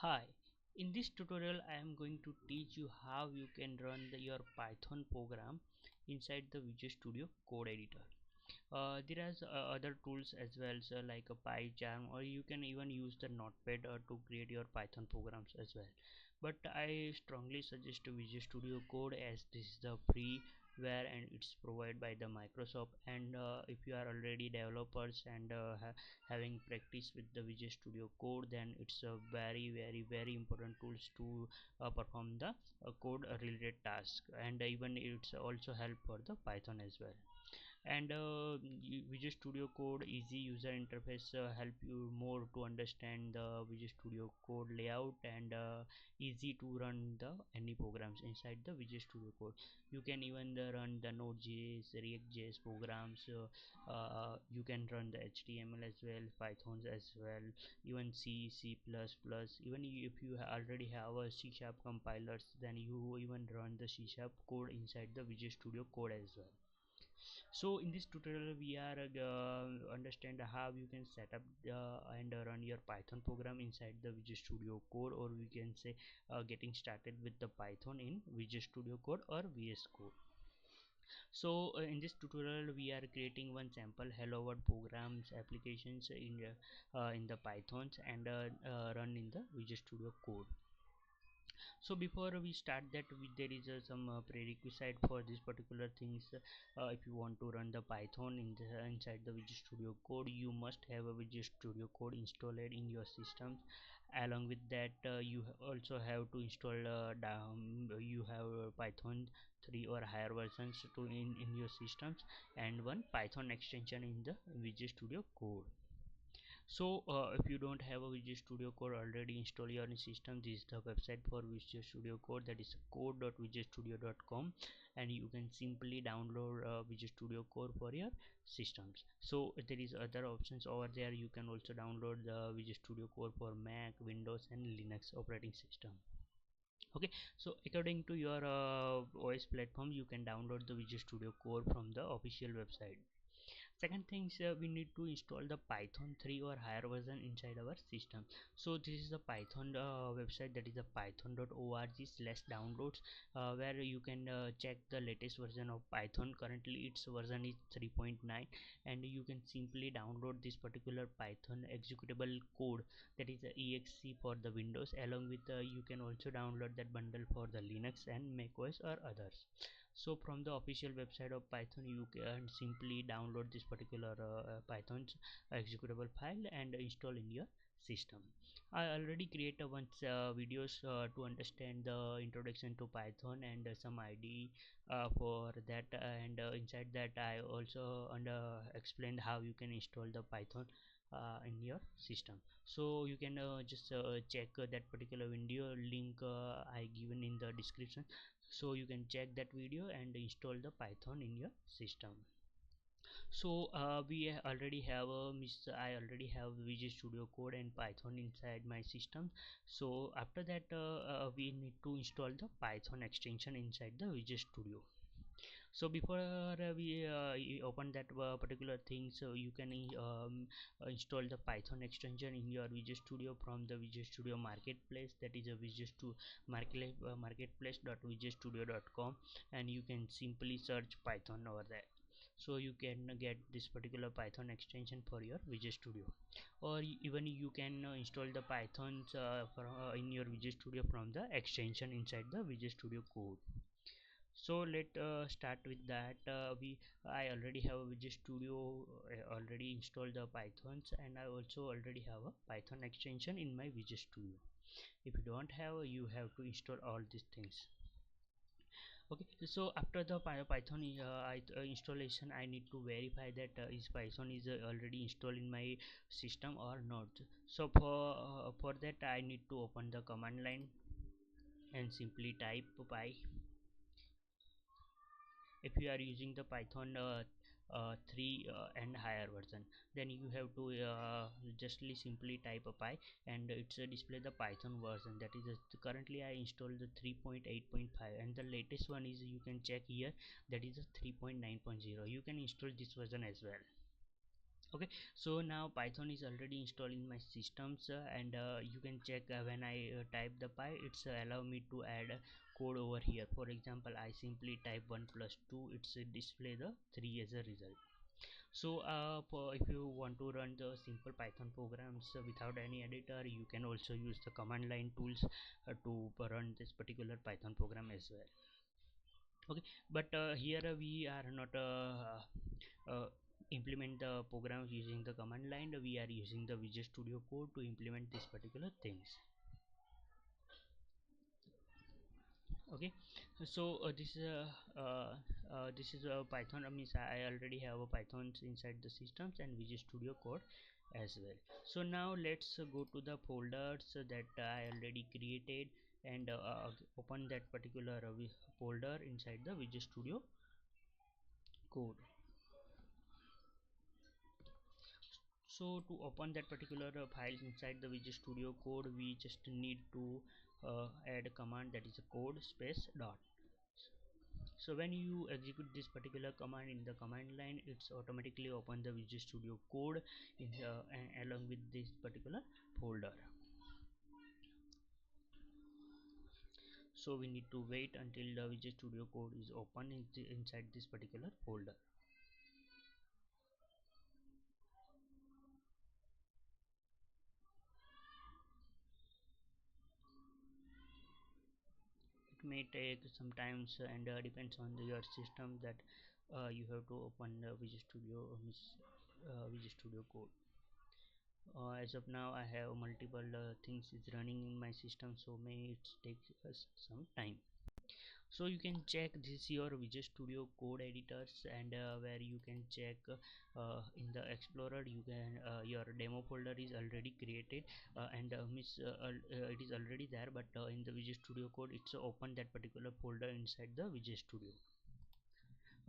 Hi, in this tutorial I am going to teach you how you can run your Python program inside the Visual Studio Code Editor. There are other tools as well, so like a PyCharm, or you can even use the Notepad to create your Python programs as well. But I strongly suggest Visual Studio Code, as this is the freeware and it's provided by the Microsoft. And if you are already developers and having practice with the Visual Studio Code, then it's a very important tools to perform the code related task, and even it's also help for the Python as well. And Visual Studio Code easy user interface help you more to understand the Visual Studio Code layout, and easy to run the any programs inside the Visual Studio Code. You can even run the Node.js, React.js programs. You can run the HTML as well, Pythons as well, even C++. Even if you already have a C# compilers, then you even run the C# code inside the Visual Studio Code as well. So in this tutorial we are understand how you can set up and run your Python program inside the Visual Studio Code, or we can say getting started with the Python in Visual Studio Code or VS Code. So in this tutorial we are creating one sample hello world programs applications in the Pythons, and run in the Visual Studio Code. So before we start that, there is some prerequisite for this particular things. If you want to run the Python inside the Visual Studio Code, you must have a Visual Studio Code installed in your system. Along with that, you also have to install you have Python 3 or higher versions to in your systems, and one Python extension in the Visual Studio Code. So if you don't have a Visual Studio Code already installed your system, this is the website for Visual Studio Code, that is code.visualstudio.com, and you can simply download Visual Studio Code for your systems. So there is other options over there. You can also download the Visual Studio Code for Mac, Windows and Linux operating system. Okay, so according to your OS platform, you can download the Visual Studio Code from the official website. Second thing is we need to install the Python 3 or higher version inside our system. So this is the Python website, that is the python.org/downloads, where you can check the latest version of Python. Currently its version is 3.9, and you can simply download this particular Python executable code, that is the exe for the Windows. Along with you can also download that bundle for the Linux and macOS or others. So from the official website of Python, you can simply download this particular Python's executable file and install in your system. I already created once videos to understand the introduction to Python and some IDE for that, and inside that I also explained how you can install the Python in your system. So you can just check that particular video link I given in the description, so you can check that video and install the Python in your system. So we already have I already have Visual Studio Code and Python inside my system. So after that we need to install the Python extension inside the Visual Studio. So before we open that particular thing, so you can install the Python extension in your Visual Studio from the Visual Studio marketplace, that is a Visual Studio marketplace.visualstudio.com, and you can simply search Python over there. So you can get this particular Python extension for your Visual Studio, or even you can install the Pythons in your Visual Studio from the extension inside the Visual Studio Code. So let start with that. I already have a Visual Studio already installed the Pythons, and I also already have a Python extension in my Visual Studio. If you don't have, you have to install all these things. Okay, so after the Python installation, I need to verify that is Python is already installed in my system or not. So for that I need to open the command line and simply type py. If you are using the Python 3 and higher version, then you have to justly simply type a py, and it's display the Python version, that is currently I installed the 3.8.5, and the latest one is, you can check here, that is a 3.9.0. you can install this version as well. Okay, so now Python is already installed in my systems, and you can check when I type the py, it's allow me to add code over here. For example, I simply type 1 plus 2, it's display the 3 as a result. So if you want to run the simple Python programs without any editor, you can also use the command line tools to run this particular Python program as well. Okay, but here we are not implement the programs using the command line. We are using the Visual Studio Code to implement these particular things. Okay, so this is a Python, means I already have a Python inside the systems and Visual Studio Code as well. So now let's go to the folders that I already created, and open that particular folder inside the Visual Studio Code. So to open that particular files inside the Visual Studio Code, we just need to add a command, that is a code space dot. So when you execute this particular command in the command line, it's automatically open the Visual Studio Code in along with this particular folder. So we need to wait until the Visual Studio Code is open inside this particular folder. It may take some times, and depends on your system, that you have to open the Visual Studio Code. As of now, I have multiple things is running in my system, so may it take us some time. So you can check this your Visual Studio Code editors, and where you can check in the Explorer, you can your demo folder is already created, and it is already there, but in the Visual Studio Code, it's open that particular folder inside the Visual Studio.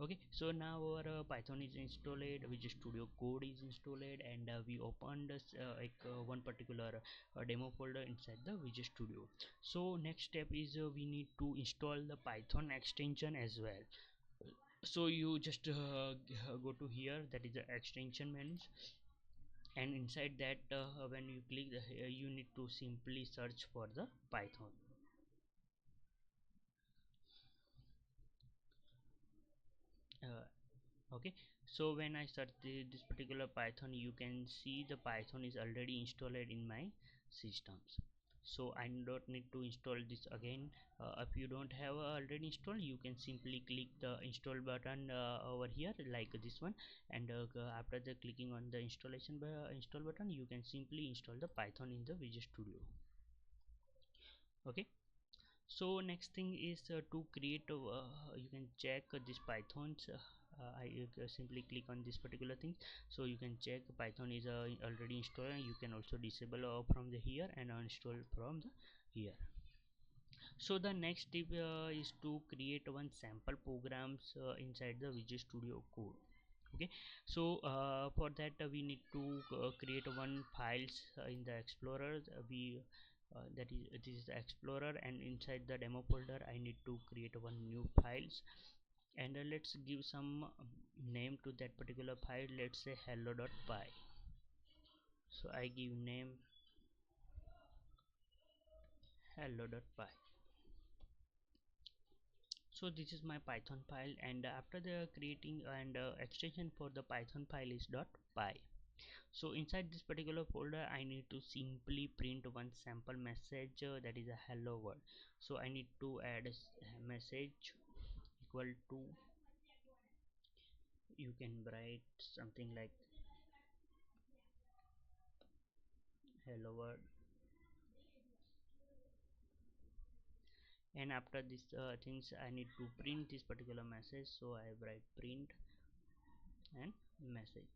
Okay, so now our Python is installed, Visual Studio Code is installed, and we opened one particular demo folder inside the Visual Studio. So next step is we need to install the Python extension as well. So you just go to here, that is the extension menus, and inside that when you click you need to simply search for the Python. Okay, so when I search this particular Python, you can see the Python is already installed in my systems, so I don't need to install this again. If you don't have already installed, you can simply click the install button over here, like this one, and after the clicking on the install button, you can simply install the Python in the Visual Studio. Okay, so next thing is to create you can check this Pythons. I simply click on this particular thing, so you can check Python is already installed, and you can also disable from the here and uninstall from the here. So the next tip is to create one sample programs inside the Visual Studio Code. Okay, so for that we need to create one files in the Explorer. We that is this is the Explorer, and inside the demo folder I need to create one new files, and let's give some name to that particular file. Let's say hello.py. So I give name hello.py. So this is my Python file, and after the creating and extension for the Python file is .py. So inside this particular folder I need to simply print one sample message, that is a hello world. So I need to add a message equal to, you can write something like hello world, and after this things I need to print this particular message, so I write print and message,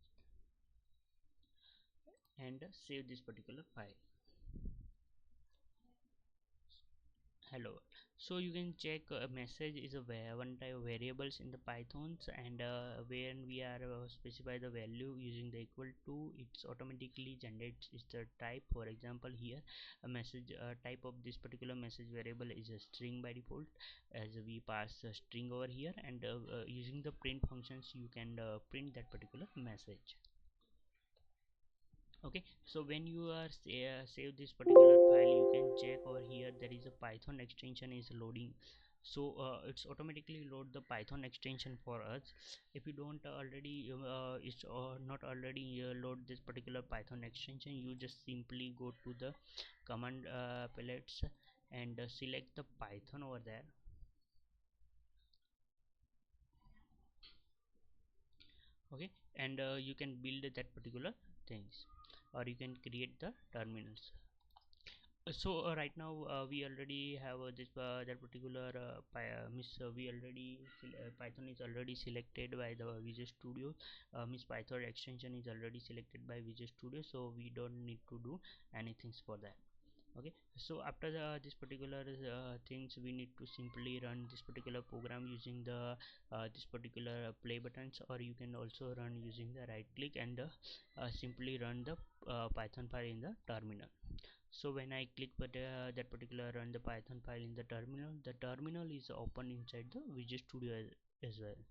and save this particular file. Hello, so you can check a message is a one type of variables in the Pythons, and when we are specify the value using the equal to, it's automatically generates is the type. For example, here a message type of this particular message variable is a string by default, as we pass a string over here, and using the print functions you can print that particular message. Okay, so when you are save this particular file, you can check over here there is a Python extension is loading. So it's automatically load the Python extension for us. If you don't already it's not already load this particular Python extension, you just simply go to the command palettes and select the Python over there. Okay, and you can build that particular things, or you can create the terminals. So right now we already have this that particular we already Python is already selected by the Visual Studio. Miss Python extension is already selected by Visual Studio, so we don't need to do anything for that. Okay, so after this particular things, we need to simply run this particular program using the this particular play buttons, or you can also run using the right click and simply run the Python file in the terminal. So when I click that particular run the Python file in the terminal is open inside the Visual Studio as well.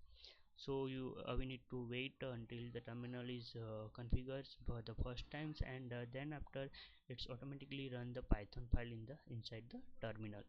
So you we need to wait until the terminal is configured for the first times, and then after it's automatically run the Python file in the inside the terminal.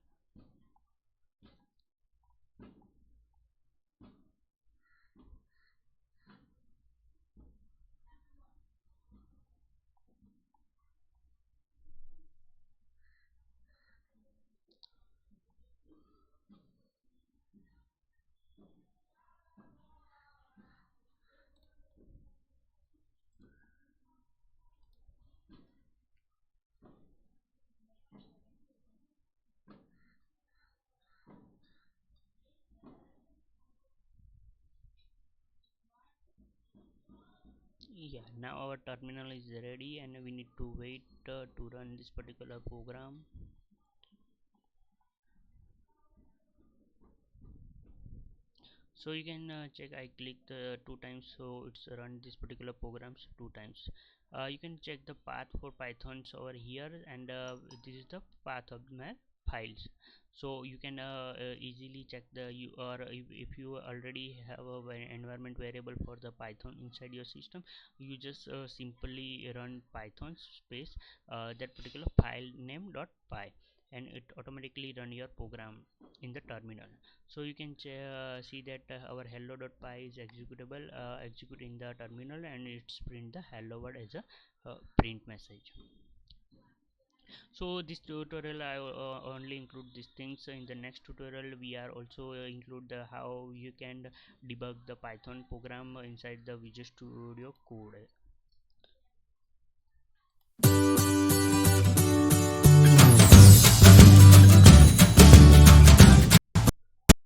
Yeah, now our terminal is ready and we need to wait to run this particular program. So you can check, I clicked two times, so it's run this particular programs two times. You can check the path for Pythons over here, and this is the path of my files. So you can easily check the you, or if you already have a environment variable for the Python inside your system, you just simply run Python space that particular file name dot py, and it automatically run your program in the terminal. So you can see that our hello.py is executable, execute in the terminal, and it's print the hello world as a print message. So this tutorial I only include these things. In the next tutorial we are also include the how you can debug the Python program inside the Visual Studio Code.